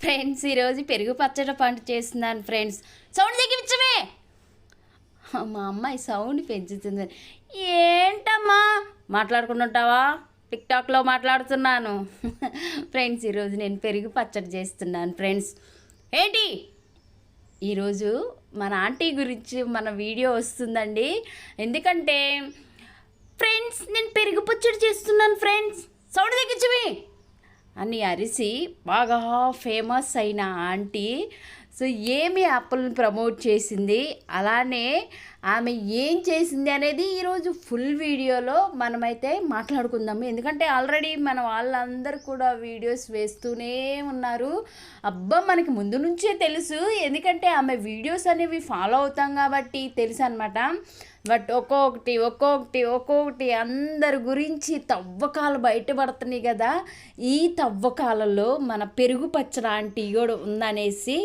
Friends ఈరోజు పెరుగు పచ్చడి పంట చేస్తున్నాను ఫ్రెండ్స్. సౌండ్ తగ్గించవే. మా అమ్మాయి సౌండ్ పెంచుతుంది. ఏంటమ్మా మాట్లాడుకుంటుంటావా? టిక్టాక్లో మాట్లాడుతున్నాను. ఫ్రెండ్స్ ఈరోజు నేను పెరుగు పచ్చడి చేస్తున్నాను ఫ్రెండ్స్. ఏంటి ఈరోజు మన ఆంటీ గురించి మన వీడియో వస్తుందండి. ఎందుకంటే ఫ్రెండ్స్ నేను పెరుగు పచ్చడి చేస్తున్నాను ఫ్రెండ్స్, సౌండ్ తగ్గించవే అని అరిసి బాగా ఫేమస్ అయిన ఆంటీ. సో ఏమి యాప్లను ప్రమోట్ చేసింది, అలానే ఆమె ఏం చేసింది అనేది ఈరోజు ఫుల్ వీడియోలో మనమైతే మాట్లాడుకుందాము. ఎందుకంటే ఆల్రెడీ మన వాళ్ళందరూ కూడా వీడియోస్ వేస్తూనే ఉన్నారు. అబ్బా మనకి ముందు నుంచే తెలుసు, ఎందుకంటే ఆమె వీడియోస్ అనేవి ఫాలో అవుతాం కాబట్టి తెలుసు అనమాట. బట్ ఒక్కొక్కటి అందరి గురించి తవ్వకాలు బయటపడుతున్నాయి కదా. ఈ తవ్వకాలలో మన పెరుగు పచ్చడి ఆంటీ కూడా ఉందనేసి